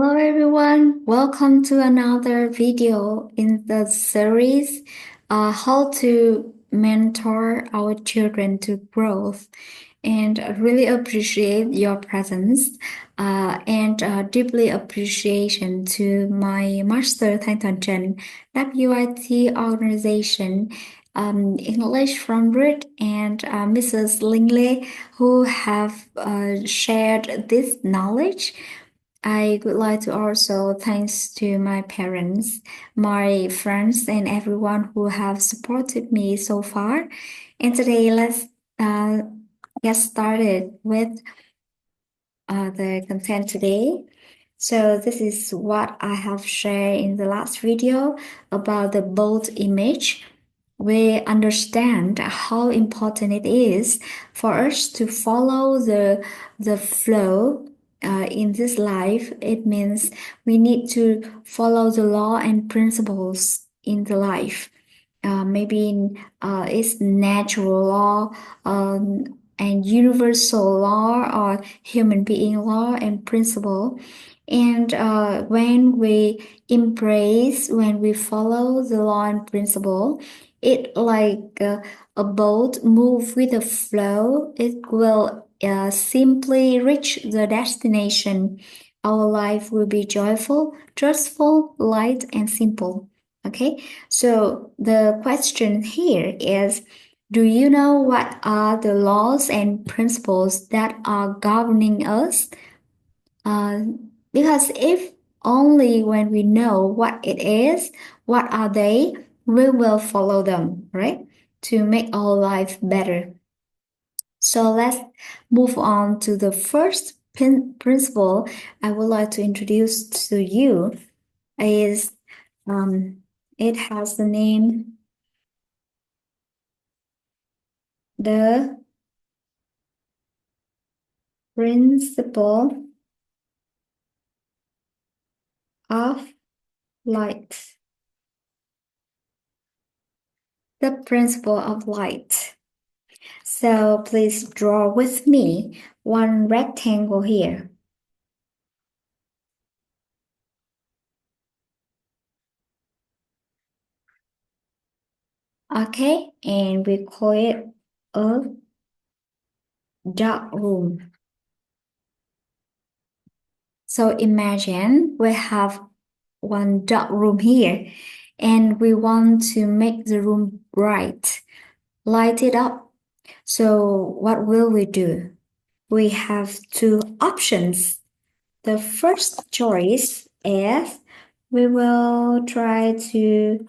Hello everyone, welcome to another video in the series How to Mentor Our Children to Growth. And I really appreciate your presence and deeply appreciation to my Master Thanh Thuần Trần WIT organization English from Root and Mrs. Lingley who have shared this knowledge. I would like to also thanks to my parents, my friends, and everyone who have supported me so far. And today, let's uh, get started with the content today. So this is what I have shared in the last video about the bold image. We understand how important it is for us to follow the flow in this life. It means we need to follow the law and principles in the life. Maybe it's natural law and universal law or human being law and principle. And when we embrace, when we follow the law and principle, it like a boat move with the flow. It will simply reach the destination. Our life will be joyful, trustful, light, and simple. Okay, so the question here is, do you know what are the laws and principles that are governing us? Uh, because if only when we know what it is, what are they, we will follow them, right? To make our life better. So let's move on to the first principle I would like to introduce to you is it has the name the principle of light. The principle of light. So please draw with me one rectangle here. Okay, and we call it a dark room. So imagine we have one dark room here and we want to make the room bright, light it up. So what will we do? We have two options. The first choice is we will try to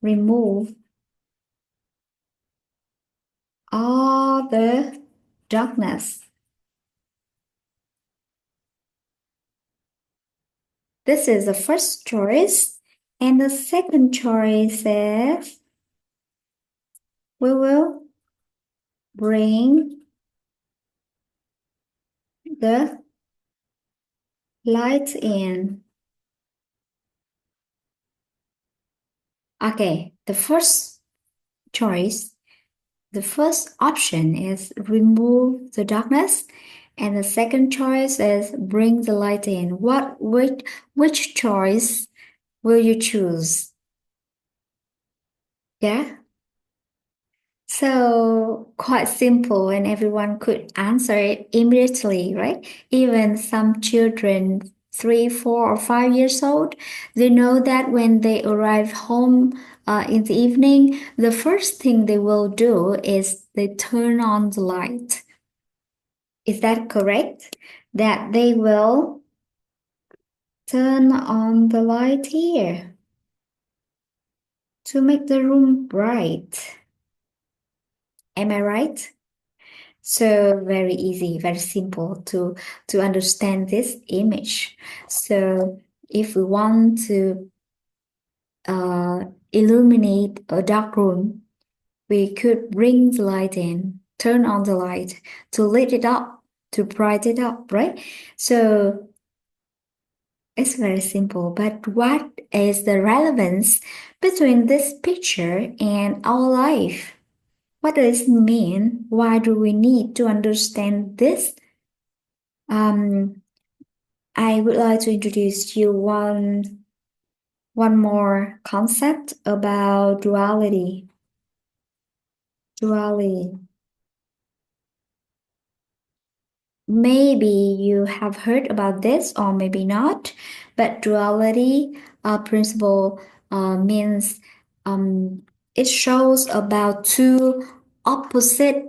remove all the darkness. This is the first choice. And the second choice is we will bring the light in. Okay, the first choice, the first option is remove the darkness. And the second choice is bring the light in. Which choice will you choose? Yeah? So quite simple and everyone could answer it immediately, right? Even some children, 3, 4, or 5 years old, they know that when they arrive home in the evening, the first thing they will do is they turn on the light. Is that correct? That they will turn on the light here to make the room bright. Am I right? So very easy, very simple to understand this image. So if we want to illuminate a dark room, we could bring the light in, turn on the light to lit it up, to bright it up, right? So it's very simple, but what is the relevance between this picture and our life? What does it mean? Why do we need to understand this I would like to introduce you one more concept about duality. Duality. Maybe you have heard about this or maybe not, but duality principle means um, it shows about two opposite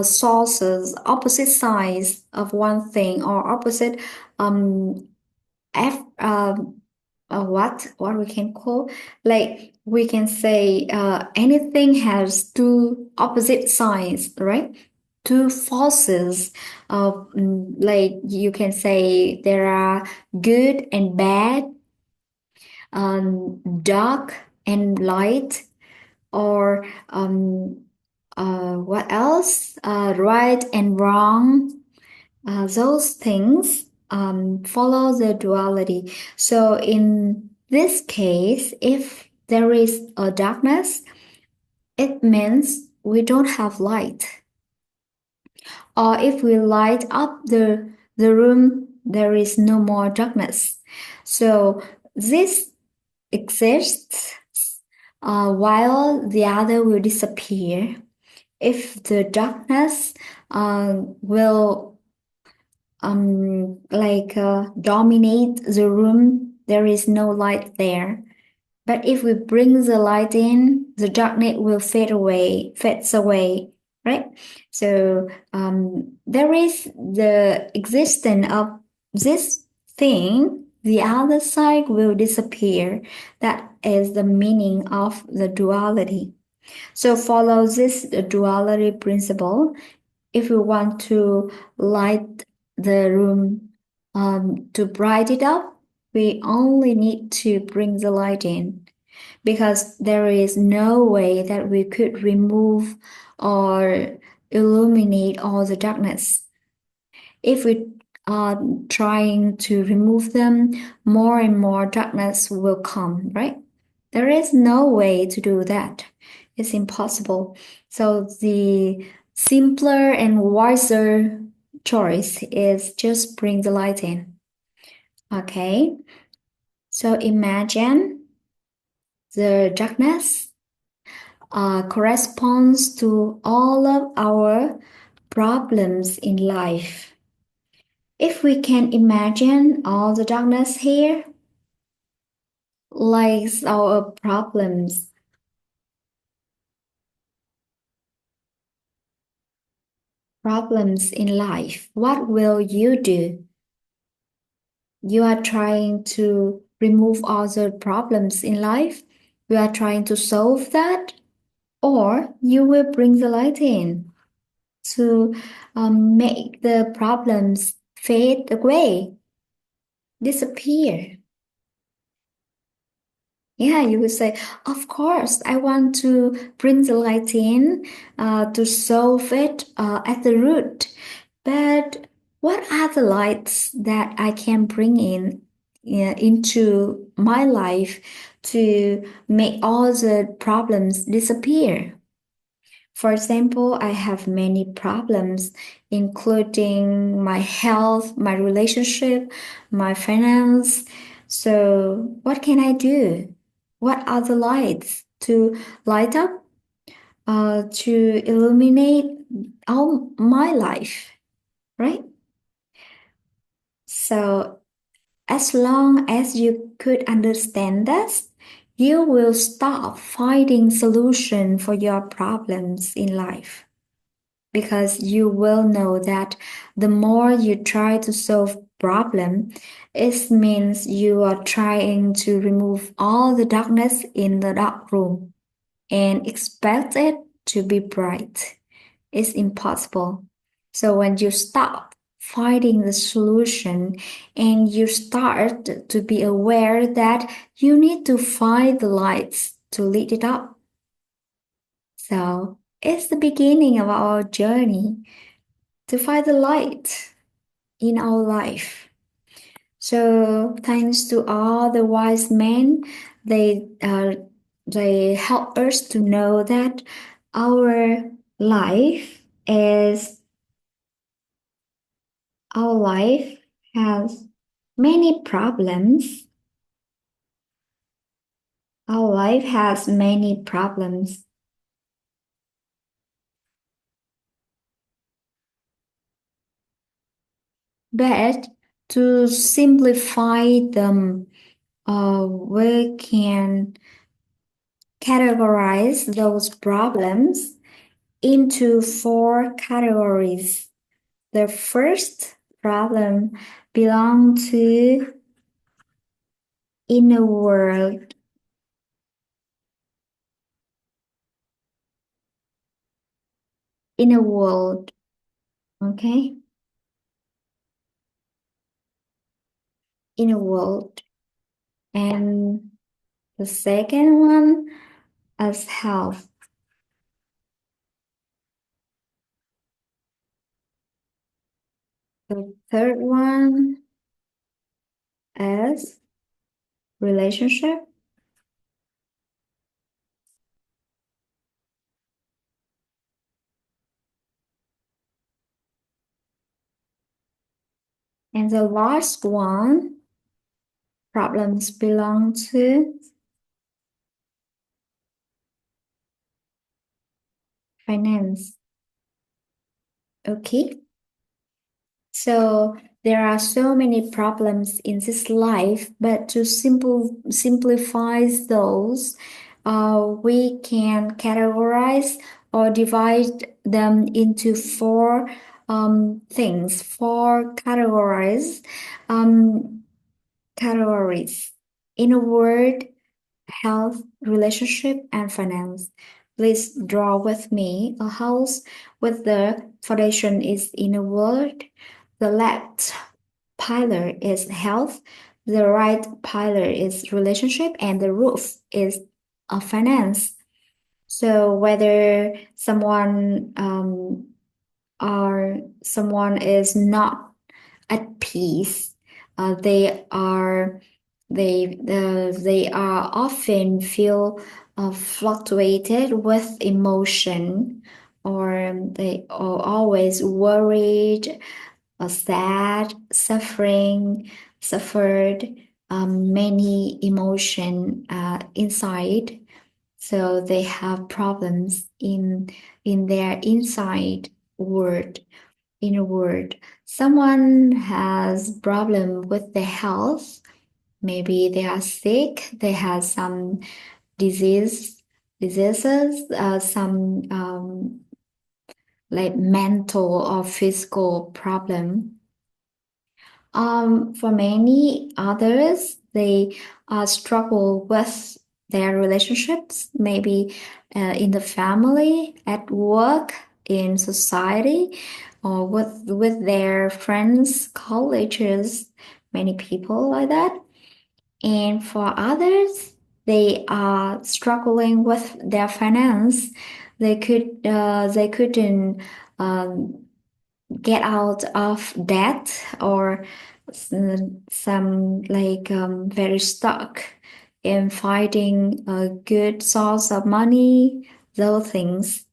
sources, opposite sides of one thing, or opposite um, F, what we can call, like we can say anything has two opposite sides, right? Two forces. Like you can say there are good and bad, dark and light, or what else? Right and wrong. Those things follow the duality. So in this case, if there is a darkness, it means we don't have light. Or if we light up the room, there is no more darkness. So this exists while the other will disappear. If the darkness will dominate the room, there is no light there. But if we bring the light in, the darkness will fades away, right? So there is the existence of this thing, the other side will disappear. That is the meaning of the duality. So follow this duality principle. If we want to light the room to bright it up, we only need to bring the light in, because there is no way that we could remove or illuminate all the darkness. If we are trying to remove them, more and more darkness will come, right? There is no way to do that. It's impossible. So the simpler and wiser choice is just bring the light in. Okay. So imagine the darkness corresponds to all of our problems in life. If we can imagine all the darkness here, like our problems in life, what will you do? You are trying to remove all the problems in life? You are trying to solve that? Or you will bring the light in to make the problems fade away, disappear. Yeah, you would say, of course, I want to bring the light in to solve it at the root. But what are the lights that I can bring in into my life to make all the problems disappear? For example, I have many problems, including my health, my relationship, my finance. So, what can I do? What are the lights to light up, to illuminate all my life, right? So, as long as you could understand this, you will stop finding solution for your problems in life, because you will know that the more you try to solve problem, it means you are trying to remove all the darkness in the dark room and expect it to be bright. It's impossible. So when you stop finding the solution and you start to be aware that you need to find the lights to lead it up. So it's the beginning of our journey to find the light in our life. So thanks to all the wise men, they uh, they help us to know that our life is our life has many problems. Our life has many problems, but to simplify them, we can categorize those problems into four categories. The first problem belong to inner world, inner world, okay? Inner world. And the second one is health. The third one is relationship. And the last one, problems belong to finance. Okay. So there are so many problems in this life, but to simplify those, we can categorize or divide them into four things, four categories. In a word, health, relationship, and finance. Please draw with me a house with the foundation is in a word. The left pillar is health, the right pillar is relationship, and the roof is finance. So whether someone is not at peace, they are they are often feel fluctuated with emotion, or they are always worried, sad, suffered many emotion inside. So they have problems in their inside world, inner world. Someone has problem with their health. Maybe they are sick. They have some diseases, some like mental or physical problem. For many others, they struggle with their relationships, maybe in the family, at work, in society, or with their friends, colleagues, many people like that. And for others, they are struggling with their finance. They couldn't get out of debt, or some like very stuck in finding a good source of money, those things.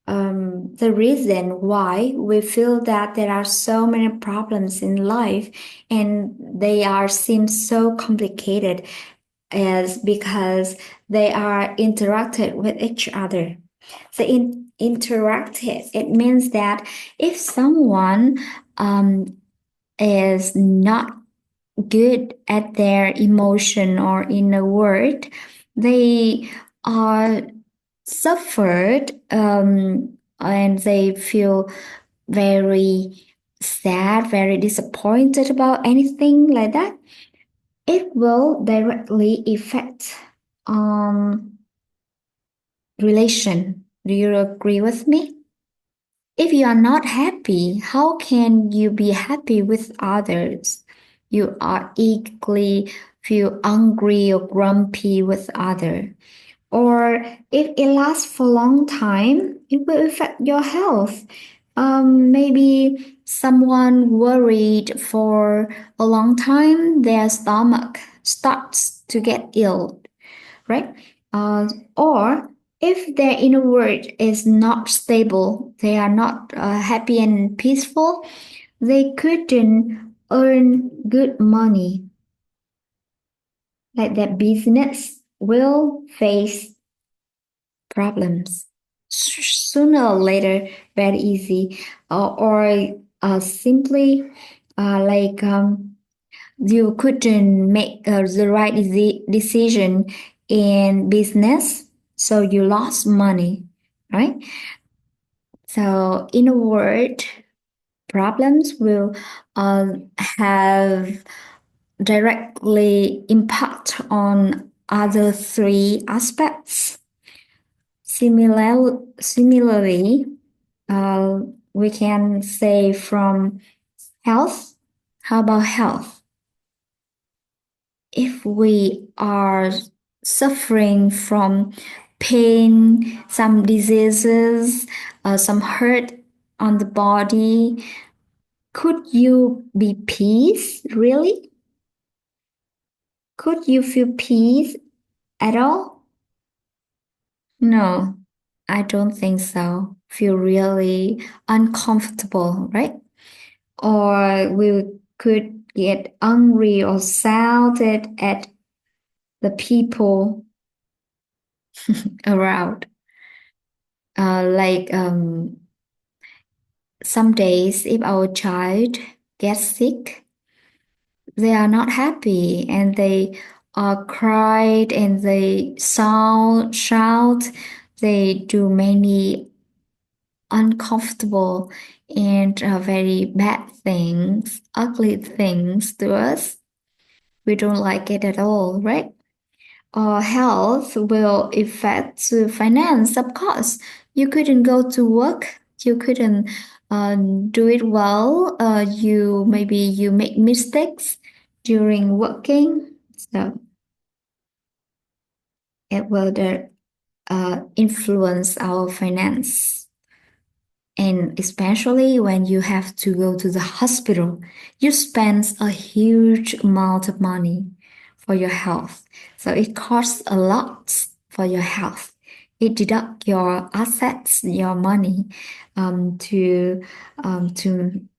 The reason why we feel that there are so many problems in life and they are seem so complicated is because they are interacted with each other. The interacted, it means that if someone is not good at their emotion or in a word, they are suffered, and they feel very sad, very disappointed about anything like that. It will directly affect relation. Do you agree with me? If you are not happy, how can you be happy with others? You are equally feel angry or grumpy with others. Or if it lasts for a long time, it will affect your health. Maybe someone worried for a long time, their stomach starts to get ill, right? Or if their inner world is not stable, they are not happy and peaceful, they couldn't earn good money, like that business will face problems sooner or later, very easy, or simply like you couldn't make the right decision in business, so you lost money, right? So, in a word, problems will have directly impact on other three aspects. Similarly, uh, we can say from health. How about health? If we are suffering from pain, some diseases, some hurt on the body, could you be peace? Really? Could you feel peace at all? No, I don't think so. Feel really uncomfortable, right? Or we could get angry or shouted at the people around. Like some days, if our child gets sick, they are not happy and they cried and they shout, they do many uncomfortable and very bad things, ugly things to us. We don't like it at all, right? Or health will affect finance, of course. You couldn't go to work, you couldn't do it well. You maybe you make mistakes during working, so it will influence our finance. And especially when you have to go to the hospital, you spend a huge amount of money for your health. So it costs a lot for your health. It deduct your assets, your money, to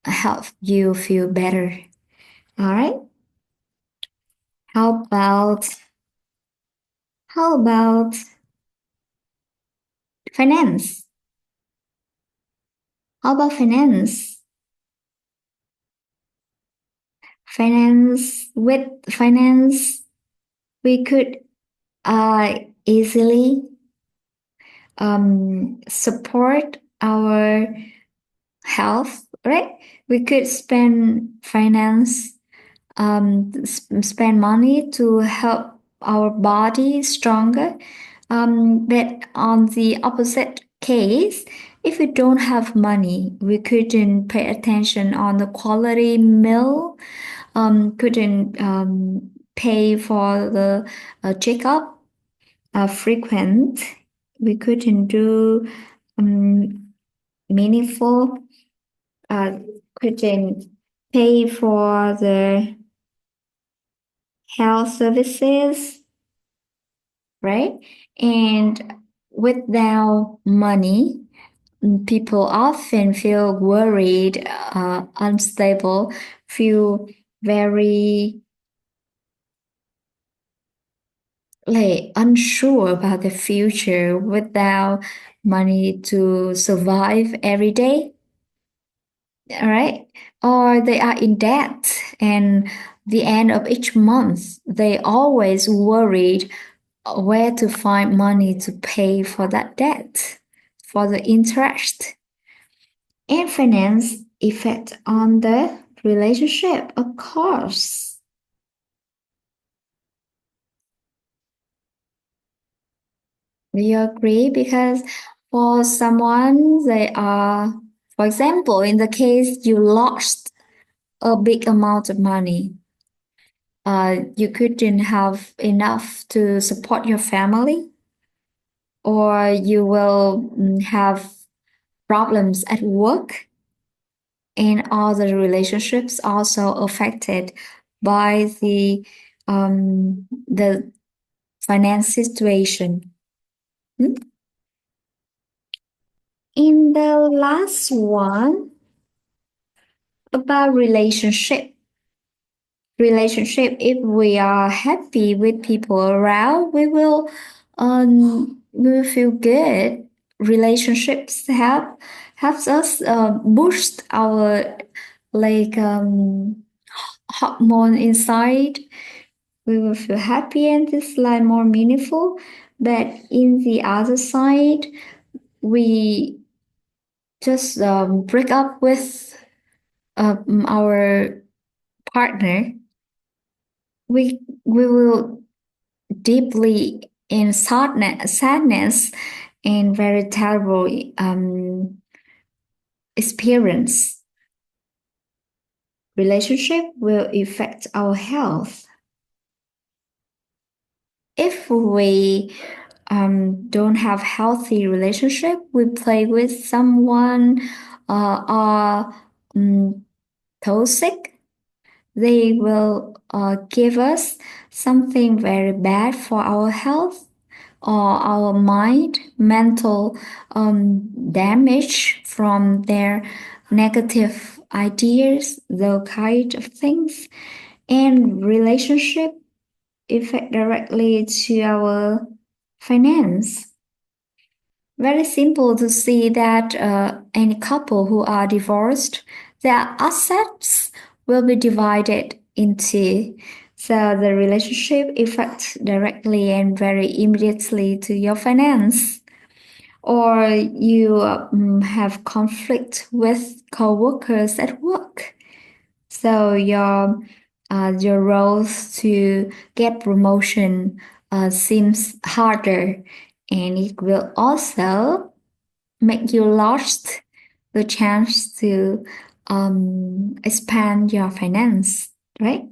help you feel better. All right. How about how about finance? How about finance? Finance with finance, we could easily support our health, right? We could spend money to help our body stronger. But on the opposite case, if we don't have money, we couldn't pay attention on the quality meal, couldn't pay for the checkup frequent. We couldn't do um, meaningful, uh, couldn't pay for the health services, right? And without money, people often feel worried, unstable, feel very like unsure about the future without money to survive every day. All right. Or they are in debt and the end of each month, they always worried where to find money to pay for that debt, for the interest. And finance effect on the relationship, of course. Do you agree? Because for someone, they are, for example, in the case you lost a big amount of money, you couldn't have enough to support your family, or you will have problems at work, and all the relationships also affected by the finance situation. Hmm? In the last one about relationship. relationship. If we are happy with people around, we will feel good. Relationships helps us boost our like hormone inside. We will feel happy and this life more meaningful. But in the other side, we just break up with our partner. We will deeply in sadness and very terrible experience. Relationship will affect our health. If we don't have healthy relationship, we play with someone or toxic, they will give us something very bad for our health or our mind, mental damage from their negative ideas, those kind of things, and relationship affect directly to our finance. Very simple to see that any couple who are divorced, their assets will be divided into. So the relationship affects directly and very immediately to your finance. Or you have conflict with co-workers at work. So your roles to get promotion seems harder, and it will also make you lost the chance to expand your finance, right?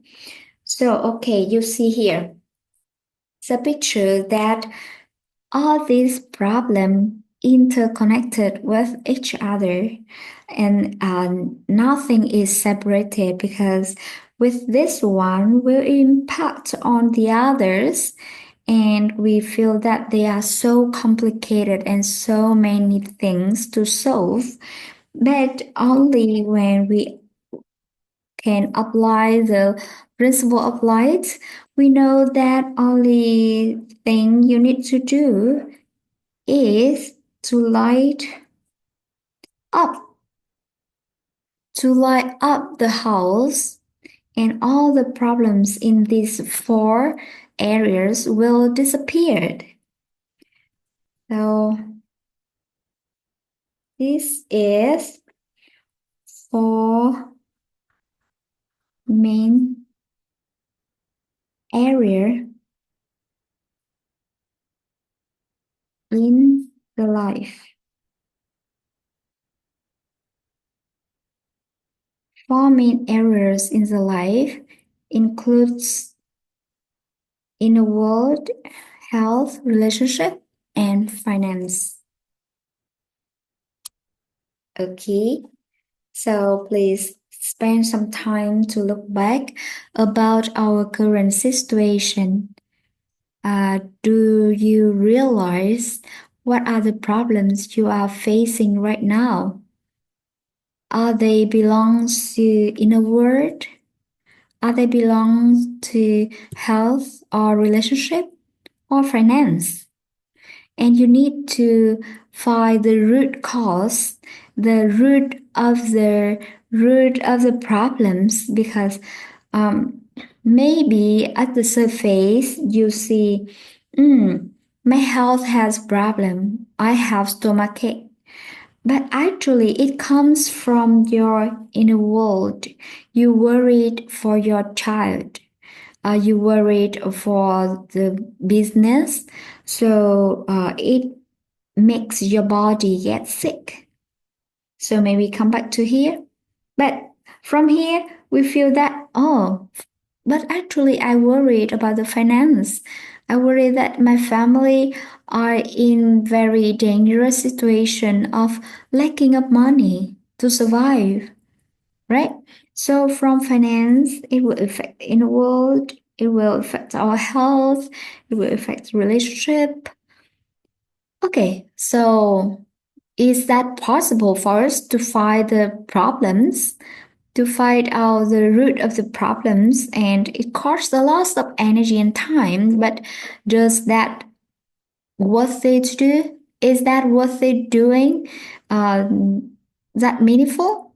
So okay, you see here the picture that all these problems interconnected with each other, and nothing is separated because with this one will impact on the others, and we feel that they are so complicated and so many things to solve, but only when we can apply the principle of light, we know that only thing you need to do is to up light up the house, and all the problems in these four areas will disappear. So this is four main area in the life. Four main areas in the life includes inner world, health, relationship, and finance. Okay, so please spend some time to look back about our current situation. Do you realize what are the problems you are facing right now? Are they belongs to inner world? Are they belong to health or relationship or finance? And you need to find the root cause, the root of the problems, because maybe at the surface you see, my health has problem. I have stomachache. But actually, it comes from your inner world. You worried for your child. You worried for the business. So it makes your body get sick. So maybe come back to here. But from here, we feel that, oh, but actually, I worried about the finance. I worry that my family are in very dangerous situation of lacking of money to survive, right? So from finance, it will affect in the world, it will affect our health, it will affect relationship. Okay, so is that possible for us to find the problems? to find out the root of the problems, and it costs a lot of energy and time. But does that worth it to do? Is that worth it doing? That meaningful?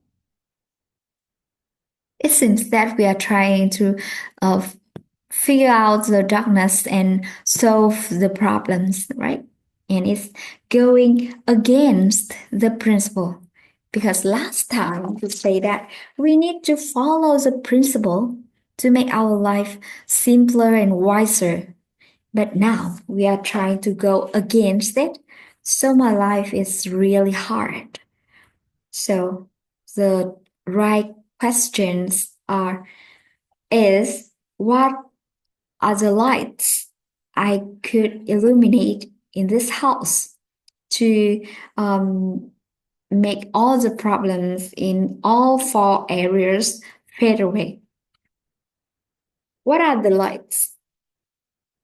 It seems that we are trying to uh, figure out the darkness and solve the problems, right? And it's going against the principle. Because last time you say that we need to follow the principle to make our life simpler and wiser. But now we are trying to go against it. So my life is really hard. So the right questions are is what are the lights I could illuminate in this house to make all the problems in all four areas fade away? What are the lights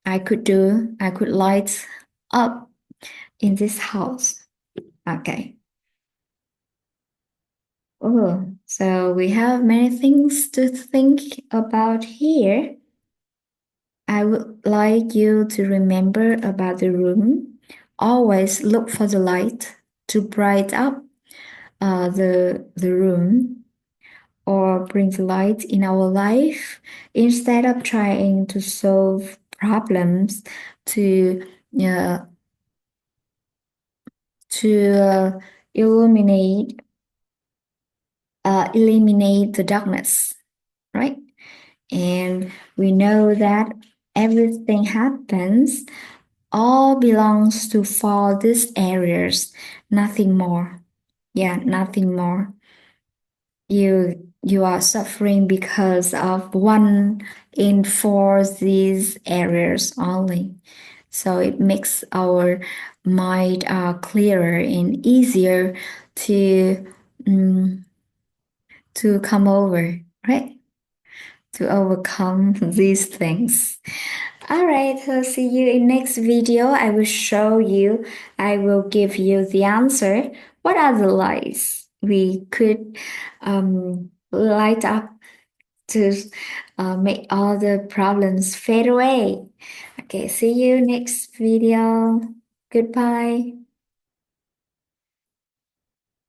I could do? I could light up in this house. Okay. Oh, so we have many things to think about here. I would like you to remember about the room. Always look for the light to bright up the room or bring the light in our life instead of trying to solve problems to uh, to illuminate eliminate the darkness, right? And we know that everything happens all belongs to fall these areas, nothing more. Yeah, nothing more. You are suffering because of one in four these areas only. So it makes our mind clearer and easier to to come over, right? To overcome these things. All right, so see you in next video. I will show you, I will give you the answer. What are the lights we could light up to make all the problems fade away? Okay, see you next video. Goodbye.